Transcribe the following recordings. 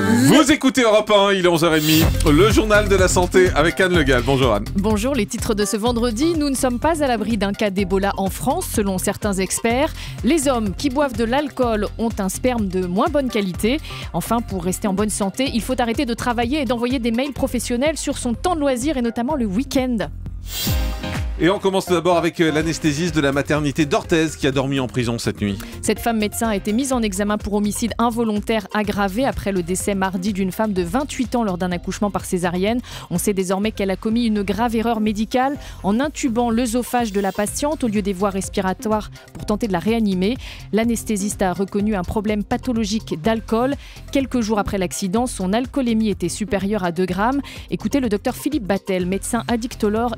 Vous écoutez Europe 1, il est 11h30, le journal de la santé avec Anne Le Gall. Bonjour Anne. Bonjour, les titres de ce vendredi. Nous ne sommes pas à l'abri d'un cas d'Ebola en France, selon certains experts. Les hommes qui boivent de l'alcool ont un sperme de moins bonne qualité. Enfin, pour rester en bonne santé, il faut arrêter de travailler et d'envoyer des mails professionnels sur son temps de loisir et notamment le week-end. Et on commence d'abord avec l'anesthésiste de la maternité d'Orthez qui a dormi en prison cette nuit. Cette femme médecin a été mise en examen pour homicide involontaire aggravé après le décès mardi d'une femme de 28 ans lors d'un accouchement par césarienne. On sait désormais qu'elle a commis une grave erreur médicale en intubant l'œsophage de la patiente au lieu des voies respiratoires pour tenter de la réanimer. L'anesthésiste a reconnu un problème pathologique d'alcool. Quelques jours après l'accident, son alcoolémie était supérieure à 2 grammes. Écoutez le docteur Philippe Battel, médecin addictologue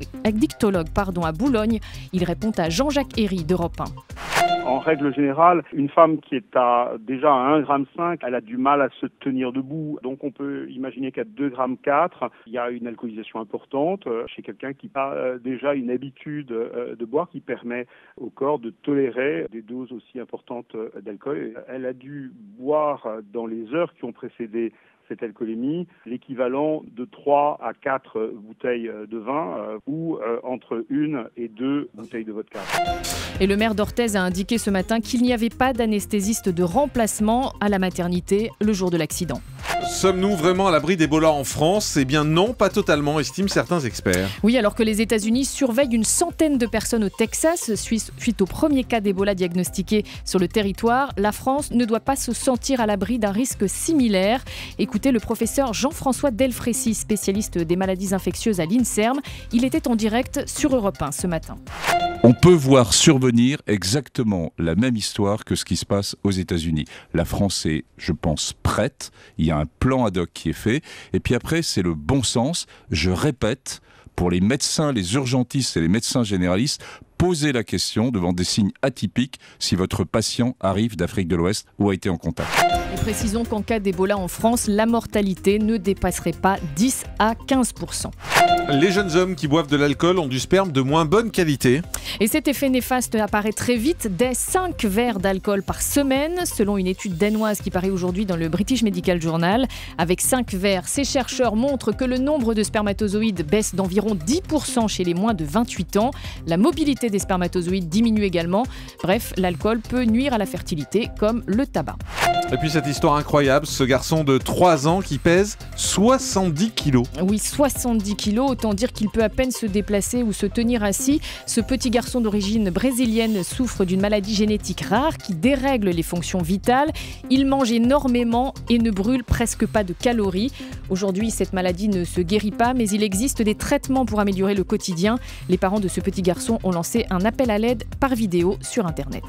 à Boulogne. Il répond à Jean-Jacques Herry d'Europe 1. En règle générale, une femme qui est déjà à 1,5 g, elle a du mal à se tenir debout. Donc on peut imaginer qu'à 2,4 g, il y a une alcoolisation importante chez quelqu'un qui a déjà une habitude de boire qui permet au corps de tolérer des doses aussi importantes d'alcool. Elle a dû boire dans les heures qui ont précédé cette alcoolémie, l'équivalent de 3 à 4 bouteilles de vin ou entre 1 et 2 bouteilles de vodka. Et le maire d'Orthez a indiqué ce matin qu'il n'y avait pas d'anesthésiste de remplacement à la maternité le jour de l'accident. Sommes-nous vraiment à l'abri d'Ebola en France ? Eh bien non, pas totalement, estiment certains experts. Oui, alors que les États-Unis surveillent une centaine de personnes au Texas suite au premier cas d'Ebola diagnostiqué sur le territoire, la France ne doit pas se sentir à l'abri d'un risque similaire. Écoutez le professeur Jean-François Delfrécy, spécialiste des maladies infectieuses à l'INSERM. Il était en direct sur Europe 1 ce matin. On peut voir survenir exactement la même histoire que ce qui se passe aux États-Unis. La France est, je pense, prête. Il y a un plan ad hoc qui est fait. Et puis après, c'est le bon sens. Je répète, pour les médecins, les urgentistes et les médecins généralistes, posez la question devant des signes atypiques si votre patient arrive d'Afrique de l'Ouest ou a été en contact. Et précisons qu'en cas d'Ebola en France, la mortalité ne dépasserait pas 10 à 15%. Les jeunes hommes qui boivent de l'alcool ont du sperme de moins bonne qualité. Et cet effet néfaste apparaît très vite, dès 5 verres d'alcool par semaine, selon une étude danoise qui paraît aujourd'hui dans le British Medical Journal. Avec 5 verres, ces chercheurs montrent que le nombre de spermatozoïdes baisse d'environ 10% chez les moins de 28 ans. La mobilité des spermatozoïdes diminue également. Bref, l'alcool peut nuire à la fertilité, comme le tabac. Et puis cette histoire incroyable, ce garçon de 3 ans qui pèse 70 kilos. Oui, 70 kilos, autant dire qu'il peut à peine se déplacer ou se tenir assis. Ce petit garçon d'origine brésilienne souffre d'une maladie génétique rare qui dérègle les fonctions vitales. Il mange énormément et ne brûle presque pas de calories. Aujourd'hui, cette maladie ne se guérit pas, mais il existe des traitements pour améliorer le quotidien. Les parents de ce petit garçon ont lancé un appel à l'aide par vidéo sur Internet.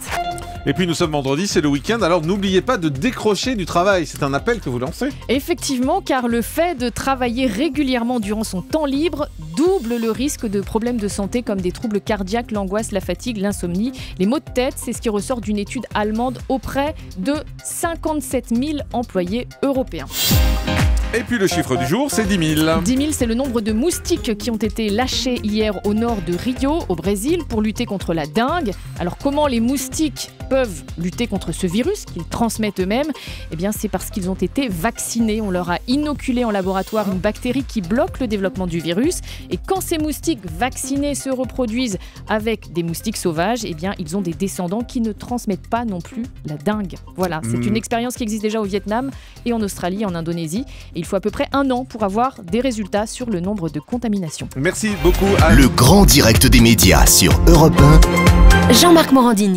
Et puis nous sommes vendredi, c'est le week-end, alors n'oubliez pas de décrocher du travail. C'est un appel que vous lancez ? Effectivement, car le fait de travailler régulièrement durant son temps libre double le risque de problèmes de santé comme des troubles cardiaques, l'angoisse, la fatigue, l'insomnie. Les maux de tête, c'est ce qui ressort d'une étude allemande auprès de 57 000 employés européens. Et puis le chiffre du jour, c'est 10 000. 10 000, c'est le nombre de moustiques qui ont été lâchés hier au nord de Rio, au Brésil, pour lutter contre la dengue. Alors comment les moustiques peuvent lutter contre ce virus qu'ils transmettent eux-mêmes ? Eh bien, c'est parce qu'ils ont été vaccinés. On leur a inoculé en laboratoire une bactérie qui bloque le développement du virus. Et quand ces moustiques vaccinés se reproduisent avec des moustiques sauvages, eh bien, ils ont des descendants qui ne transmettent pas non plus la dengue. Voilà, c'est une expérience qui existe déjà au Vietnam et en Australie, en Indonésie. Et il faut à peu près 1 an pour avoir des résultats sur le nombre de contaminations. Merci beaucoup. Le grand direct des médias sur Europe 1. Jean-Marc Morandini.